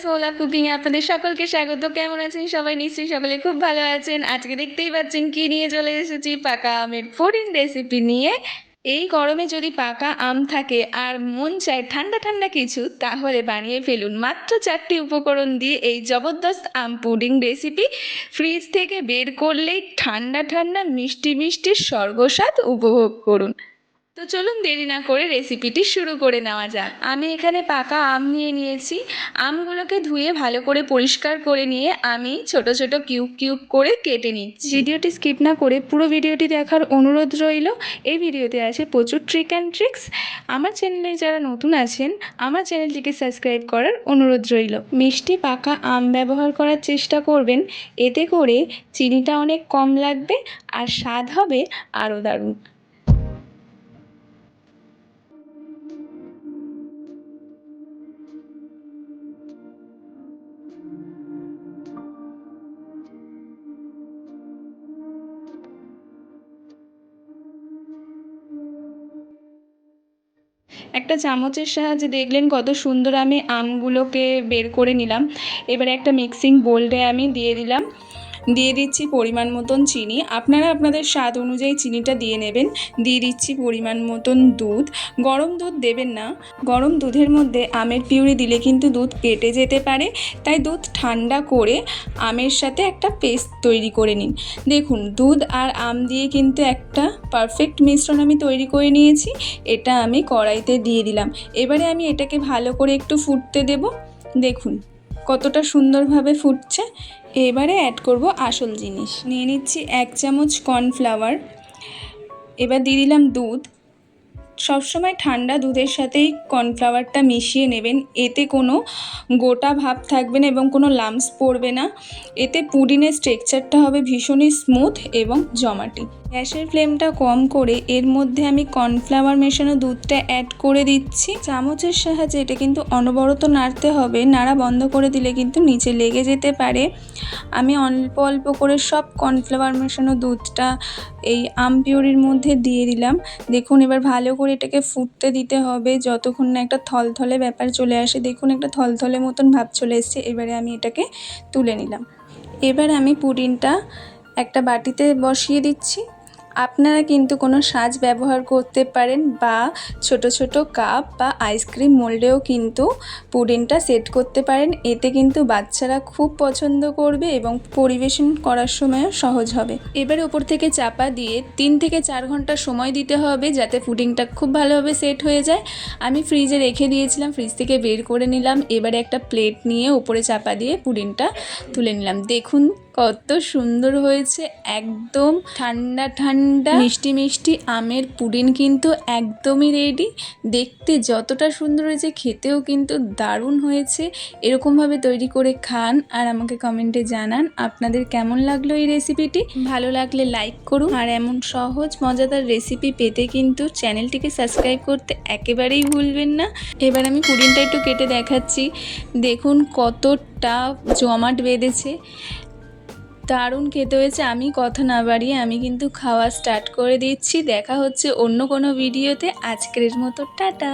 সোলা কুকিং এ আপনাদের সকলকে স্বাগত। কেমন আছেন সবাই? নিশ্চয়ই সকলে খুব ভালো আছেন। আজকে দেখতেই পাচ্ছেন কি নিয়ে চলে এসেছি, পাকা আমের পুডিং রেসিপি নিয়ে। এই গরমে যদি পাকা আম থাকে আর মন চায় ঠান্ডা ঠান্ডা কিছু, তাহলে বানিয়ে ফেলুন মাত্র 4টি উপকরণ দিয়ে এই জবরদস্ত আম পুডিং রেসিপি। ফ্রিজ থেকে বের করলেই ঠান্ডা ঠান্ডা মিষ্টি মিষ্টি স্বর্গস্বাদ উপভোগ করুন। তো চলুন দেরি না করে রেসিপিটি শুরু করে নেওয়া যাক। আমি এখানে পাকা আম নিয়ে নিয়েছি। আমগুলোকে ধুয়ে ভালো করে পরিষ্কার করে নিয়ে আমি ছোট ছোট কিউব কিউব করে কেটে নিচ্ছি। ভিডিওটি স্কিপ না করে পুরো ভিডিওটি দেখার অনুরোধ রইল। এই ভিডিওতে আছে প্রচুর ট্রিক অ্যান্ড ট্রিক্স। আমার চ্যানেলে যারা নতুন আছেন, আমার চ্যানেলটিকে সাবস্ক্রাইব করার অনুরোধ রইল। মিষ্টি পাকা আম ব্যবহার করার চেষ্টা করবেন, এতে করে চিনিটা অনেক কম লাগবে আর স্বাদ হবে আরও দারুণ। একটা চামচের সাহায্যে দেখলেন কত সুন্দর আমি আমগুলোকে বের করে নিলাম। এবারে একটা মিক্সিং বোলে আমি দিয়ে দিচ্ছি পরিমাণ মতন চিনি। আপনারা আপনাদের স্বাদ অনুযায়ী চিনিটা দিয়ে নেবেন। দিয়ে দিচ্ছি পরিমাণ মতন দুধ। গরম দুধ দেবেন না, গরম দুধের মধ্যে আমের পিউরি দিলে কিন্তু দুধ কেটে যেতে পারে। তাই দুধ ঠান্ডা করে আমের সাথে একটা পেস্ট তৈরি করে নিন। দেখুন, দুধ আর আম দিয়ে কিন্তু একটা পারফেক্ট মিশ্রণ আমি তৈরি করে নিয়েছি। এটা আমি কড়াইতে দিয়ে দিলাম। এবারে আমি এটাকে ভালো করে একটু ফুটতে দেব। দেখুন কতটা সুন্দরভাবে ফুটছে। এবারে অ্যাড করব আসল জিনিস। নিয়ে নিচ্ছি 1 চামচ কর্নফ্লাওয়ার। এবার দিয়ে দিলাম দুধ। সবসময় ঠান্ডা দুধের সাথেই কর্নফ্লাওয়ারটা মিশিয়ে নেবেন, এতে কোনো গোটা ভাব থাকবে না এবং কোনো লাম্পস পড়বে না। এতে পুডিংয়ের স্ট্রাকচারটা হবে ভীষণই স্মুথ এবং জমাটি। গ্যাসের ফ্লেমটা কম করে এর মধ্যে আমি কর্নফ্লাওয়ার মেশানো দুধটা অ্যাড করে দিচ্ছি। চামচের সাহায্যে এটা কিন্তু অনবরত নাড়তে হবে, নাড়া বন্ধ করে দিলে কিন্তু নিচে লেগে যেতে পারে। আমি অল্প অল্প করে সব কর্নফ্লাওয়ার মেশানো দুধটা এই আম পিউরির মধ্যে দিয়ে দিলাম। দেখুন, এবার ভালো করে এটাকে ফুটতে দিতে হবে যতক্ষণ না একটা থলথলে ব্যাপার চলে আসে। দেখুন, একটা থলথলে মতন ভাব চলে এসছে। এবারে আমি এটাকে তুলে নিলাম। এবার আমি পুডিংটা একটা বাটিতে বসিয়ে দিচ্ছি। আপনারা কিন্তু কোনো সাজ ব্যবহার করতে পারেন বা ছোট ছোট কাপ বা আইসক্রিম মোল্ডেও কিন্তু পুডিংটা সেট করতে পারেন। এতে কিন্তু বাচ্চারা খুব পছন্দ করবে এবং পরিবেশন করার সময়ও সহজ হবে। এবারে উপর থেকে চাপা দিয়ে 3 থেকে 4 ঘন্টা সময় দিতে হবে যাতে পুডিংটা খুব ভালোভাবে সেট হয়ে যায়। আমি ফ্রিজে রেখে দিয়েছিলাম, ফ্রিজ থেকে বের করে নিলাম। এবারে একটা প্লেট নিয়ে উপরে চাপা দিয়ে পুডিংটা তুলে নিলাম। দেখুন কত সুন্দর হয়েছে, একদম ঠান্ডা ঠান্ডা মিষ্টি মিষ্টি আমের পুডিং কিন্তু একদমই রেডি। দেখতে যতটা সুন্দর হয়েছে, খেতেও কিন্তু দারুণ হয়েছে। এরকমভাবে তৈরি করে খান আর আমাকে কমেন্টে জানান আপনাদের কেমন লাগলো এই রেসিপিটি। ভালো লাগলে লাইক করুন আর এমন সহজ মজাদার রেসিপি পেতে কিন্তু চ্যানেলটিকে সাবস্ক্রাইব করতে একেবারেই ভুলবেন না। এবার আমি পুডিংটা একটু কেটে দেখাচ্ছি। দেখুন কতটা জমাট বেঁধেছে, দারুণ খেতে হয়েছে। আমি কথা না বাড়িয়ে আমি কিন্তু খাওয়া স্টার্ট করে দিচ্ছি। দেখা হচ্ছে অন্য কোনো ভিডিওতে। আজকের মতো টাটা।